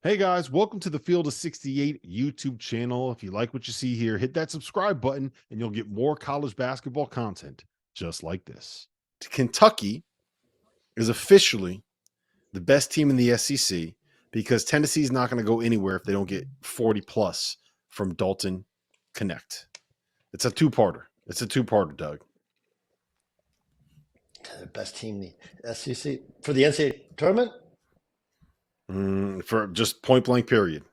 Hey guys, welcome to the Field of 68 YouTube channel. If you like what you see here, hit that subscribe button and you'll get more college basketball content just like this. Kentucky is officially the best team in the SEC because Tennessee's not going to go anywhere if they don't get 40 plus from Dalton Connect. It's a two-parter. Doug. The best team in the SEC for the NCAA tournament? For just point blank period.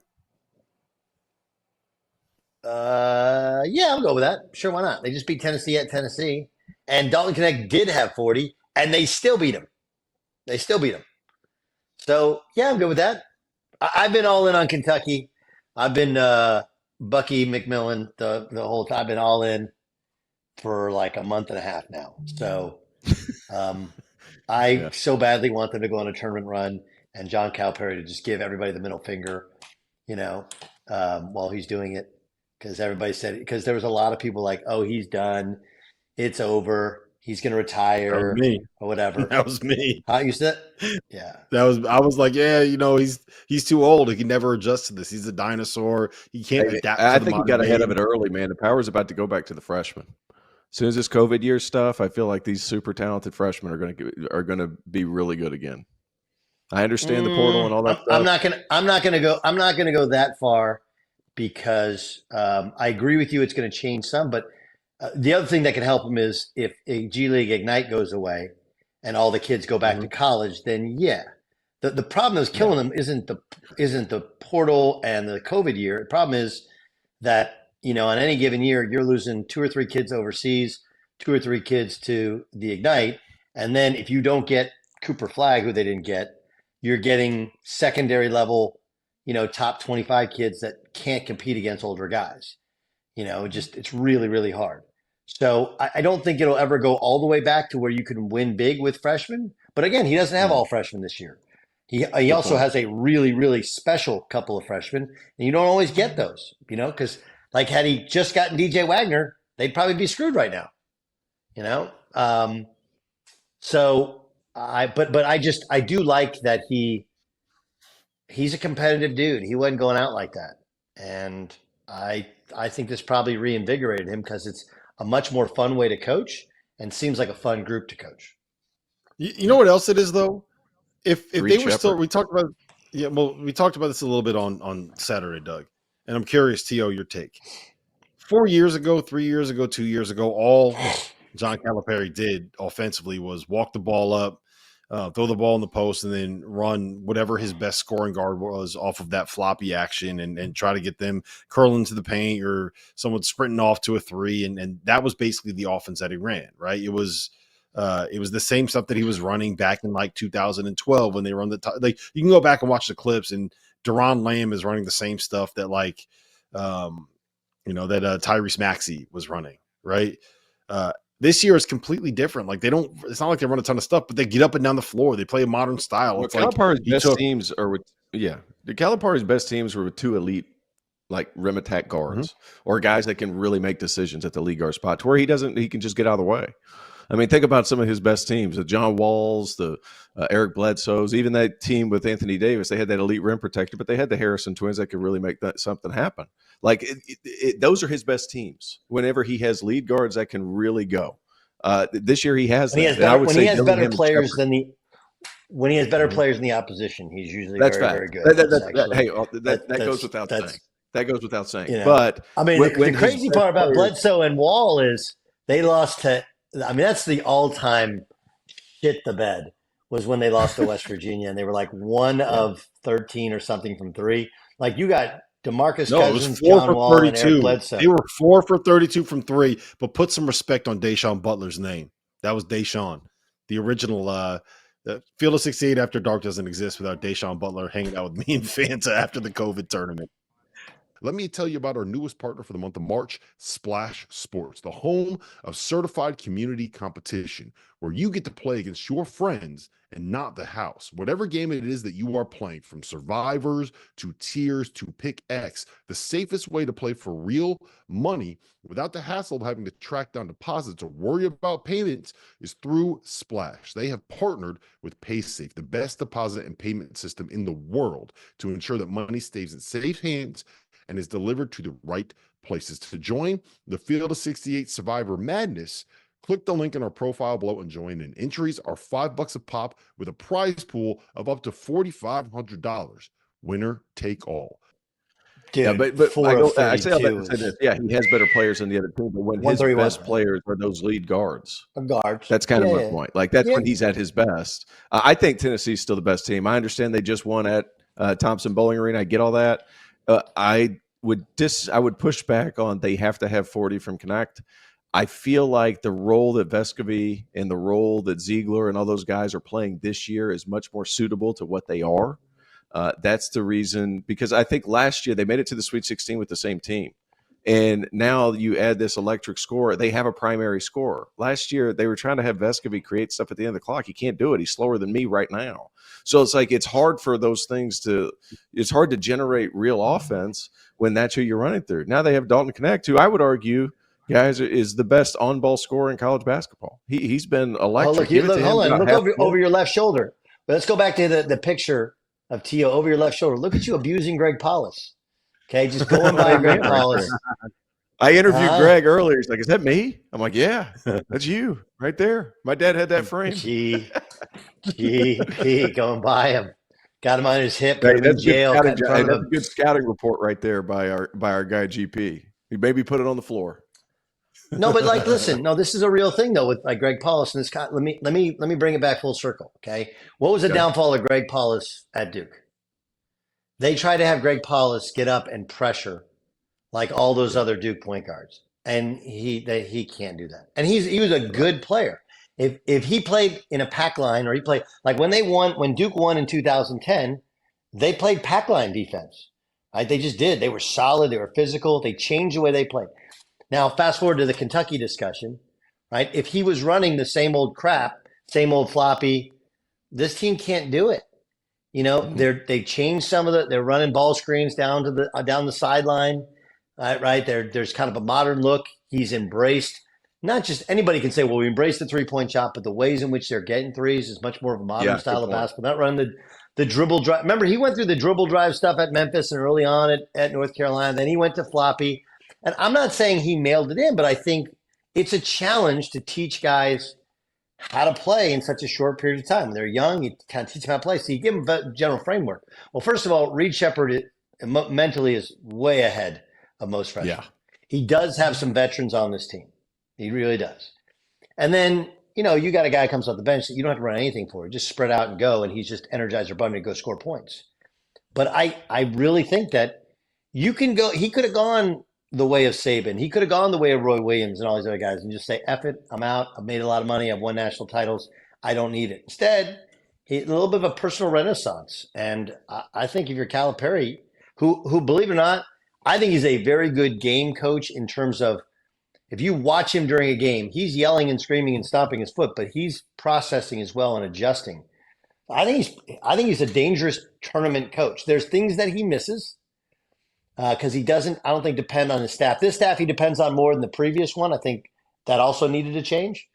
Yeah, I'll go with that. Sure, why not? They just beat Tennessee at Tennessee, and Dalton Connect did have 40, and they still beat him. So yeah, I'm good with that. I've been all in on Kentucky. I've been Bucky McMillan the whole time. I've been all in for like a month and a half now. So I so badly want them to go on a tournament run and John Calipari to just give everybody the middle finger, while he's doing it. Because everybody said, because there was a lot of people like, oh, he's done. It's over. He's going to retire That was me. or whatever. That was me. How you said? Yeah. I was like, yeah, he's too old. He can never adjust to this. He's a dinosaur. He can't adapt. I think he got ahead of it early, man. The power's about to go back to the freshmen. As soon as this COVID year stuff, I feel like these super talented freshmen are going to be really good again. I understand the portal and all that stuff. I'm not going to go that far because I agree with you. It's going to change some, but the other thing that can help them is if a G League Ignite goes away and all the kids go back to college, then yeah. The problem that's killing them isn't the portal and the COVID year. The problem is that, on any given year, you're losing 2 or 3 kids overseas, 2 or 3 kids to the Ignite. And then if you don't get Cooper Flagg, who they didn't get, you're getting secondary level, top 25 kids that can't compete against older guys. It's really, really hard. So I don't think it'll ever go all the way back to where you can win big with freshmen. But again, he doesn't have all freshmen this year. He also has a really, really special couple of freshmen, and you don't always get those, because like had he just gotten DJ Wagner, they'd probably be screwed right now, So I do like that he's a competitive dude. He wasn't going out like that, and I think this probably reinvigorated him because it's a much more fun way to coach and seems like a fun group to coach. You know what else it is though? If they were still, we talked about this a little bit on Saturday, Doug, and I'm curious, T.O., your take. 4 years ago, 3 years ago, 2 years ago, all John Calipari did offensively was walk the ball up, throw the ball in the post, and then run whatever his best scoring guard was off of that floppy action and try to get them curling to the paint or someone sprinting off to a three. And that was basically the offense that he ran, right? It was the same stuff that he was running back in like 2012 when they run like you can go back and watch the clips and Deron Lamb is running the same stuff that Tyrese Maxey was running, right? This year is completely different. Like it's not like they run a ton of stuff, but they get up and down the floor. They play a modern style. Well, Calipari's best teams are with the Calipari's best teams were with 2 elite like rim attack guards or guys that can really make decisions at the lead guard spot to where he can just get out of the way. I mean, think about some of his best teams: the John Walls, the Eric Bledsoes, even that team with Anthony Davis. They had that elite rim protector, but they had the Harrison twins that could really make something happen. Like those are his best teams. Whenever he has lead guards that can really go. This year he has. When he has better players than the opposition, he's usually very good. That goes without saying. That goes without saying. But I mean, the crazy part about Bledsoe and Wall is they lost to. I mean, that's the all-time shit the bed was when they lost to West Virginia, and they were like 1 of 13 or something from 3. Like you got DeMarcus Cousins, John Wall, and Eric Bledsoe. They were 4 for 32 from 3, but put some respect on Deshaun Butler's name. That was Deshaun, the original. The Field of 68 After Dark doesn't exist without Deshaun Butler hanging out with me and Fanta after the COVID tournament. Let me tell you about our newest partner for the month of March, Splash Sports, the home of certified community competition, where you get to play against your friends and not the house. Whatever game it is that you are playing, from survivors to tiers to pick X, the safest way to play for real money without the hassle of having to track down deposits or worry about payments is through Splash. They have partnered with PaySafe, the best deposit and payment system in the world, to ensure that money stays in safe hands and is delivered to the right places. To join the Field of 68 Survivor Madness, click the link in our profile below and join in. Entries are $5 a pop with a prize pool of up to $4,500. Winner take all. Dude, yeah, but I say all that to say this. Yeah, he has better players than the other team, but when his best players are those lead guards, that's kind of my point. Like, that's when he's at his best. I think Tennessee's still the best team. I understand they just won at Thompson Bowling Arena. I get all that. I would push back on they have to have 40 from Connect. I feel like the role that Vescovi and the role that Ziegler and all those guys are playing this year is much more suitable to what they are. That's the reason, because I think last year they made it to the Sweet 16 with the same team. And now you add this electric scorer. They have a primary scorer. Last year, they were trying to have Vescovi create stuff at the end of the clock. He can't do it. He's slower than me right now. So it's like, it's hard for those things it's hard to generate real offense when that's who you're running through. Now they have Dalton Connect, who I would argue, guys, is the best on-ball scorer in college basketball. He's been electric. Hold on. Look over your left shoulder. But let's go back to the picture of T.O. over your left shoulder. Look at you abusing Greg Paulus. Okay, just going by Greg Paulus. I interviewed Greg earlier. He's like, "Is that me?" I'm like, "Yeah, that's you right there." My dad had that frame. Gee, going by him. Got him on his hip. Put him in jail. That's a good scouting report right there by our guy GP. He maybe put it on the floor. No, but like, listen, this is a real thing though with like Greg Paulus and this guy. Let me bring it back full circle. Okay, what was the downfall of Greg Paulus at Duke? They tried to have Greg Paulus get up and pressure like all those other Duke point guards, and he can't do that. And he was a good player. If he played in a pack line, or he played like when Duke won in 2010, they played pack line defense. Right? They just did. They were solid. They were physical. They changed the way they played. Now, fast forward to the Kentucky discussion, right? If he was running the same old crap, same old floppy, this team can't do it. They changed some of they're running ball screens down the sideline, right? There's kind of a modern look. He's embraced. Not just anybody can say, well, we embrace the 3-point shot, but the ways in which they're getting threes is much more of a modern style of basketball. Not running the dribble drive. Remember, he went through the dribble drive stuff at Memphis and early on at North Carolina. Then he went to floppy. And I'm not saying he mailed it in, but I think it's a challenge to teach guys how to play in such a short period of time. When they're young, you kind of teach them how to play. So you give them a general framework. Well, first of all, Reed Sheppard mentally is way ahead of most freshmen. Yeah. He does have some veterans on this team. He really does. And then, you got a guy who comes off the bench that you don't have to run anything for. Just spread out and go, and he's just Energizer Bunny to go score points. But I really think that you can go – he could have gone – the way of Saban. He could have gone the way of Roy Williams and all these other guys and just say, F it, I'm out. I've made a lot of money. I've won national titles. I don't need it. Instead, a little bit of a personal renaissance. And I think if you're Calipari, who believe it or not, I think he's a very good game coach in terms of if you watch him during a game, he's yelling and screaming and stomping his foot, but he's processing as well and adjusting. I think he's a dangerous tournament coach. There's things that he misses. Because he doesn't, I don't think, depend on his staff. This staff he depends on more than the previous one. I think that also needed to change.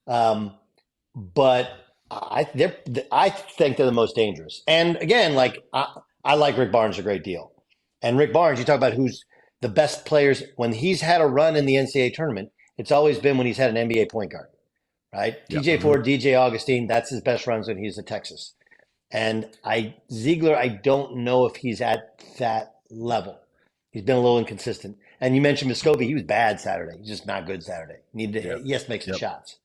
But I think they're the most dangerous. And again, I like Rick Barnes a great deal. And Rick Barnes, you talk about who's the best players. When he's had a run in the NCAA tournament, it's always been when he's had an NBA point guard, right? Yep. DJ Ford, DJ Augustine, that's his best runs when he's at Texas. And Ziegler, I don't know if he's at that level. He's been a little inconsistent. And you mentioned Vescovi. He was bad Saturday. He's just not good Saturday. He has to make some shots.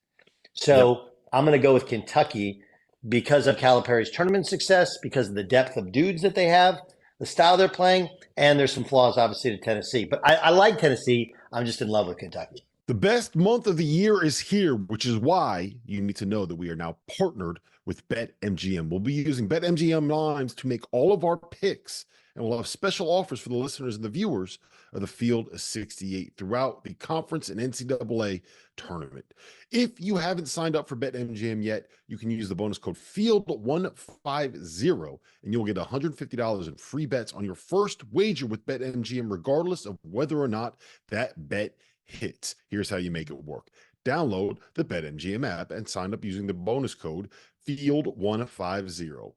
So I'm going to go with Kentucky because of Calipari's tournament success, because of the depth of dudes that they have, the style they're playing, and there's some flaws, obviously, to Tennessee. But I like Tennessee. I'm just in love with Kentucky. The best month of the year is here, which is why you need to know that we are now partnered with BetMGM. We'll be using BetMGM lines to make all of our picks And we'll have special offers for the listeners and the viewers of the Field of 68 throughout the conference and NCAA tournament. If you haven't signed up for BetMGM yet, you can use the bonus code FIELD150 and you'll get $150 in free bets on your first wager with BetMGM, regardless of whether or not that bet hits. Here's how you make it work. Download the BetMGM app and sign up using the bonus code FIELD150.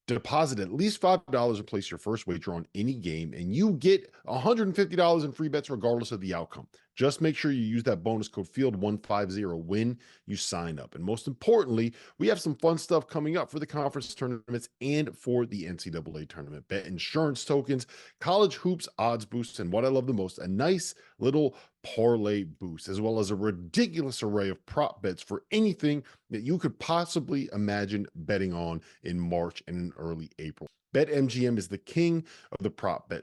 Deposit at least $5 and place your first wager on any game, and you get $150 in free bets regardless of the outcome. Just make sure you use that bonus code FIELD150 when you sign up. And most importantly, we have some fun stuff coming up for the conference tournaments and for the NCAA tournament. Bet insurance tokens, college hoops odds boosts, and what I love the most, a nice little parlay boost, as well as a ridiculous array of prop bets for anything that you could possibly imagine betting on in March and in early April. BetMGM is the king of the prop bet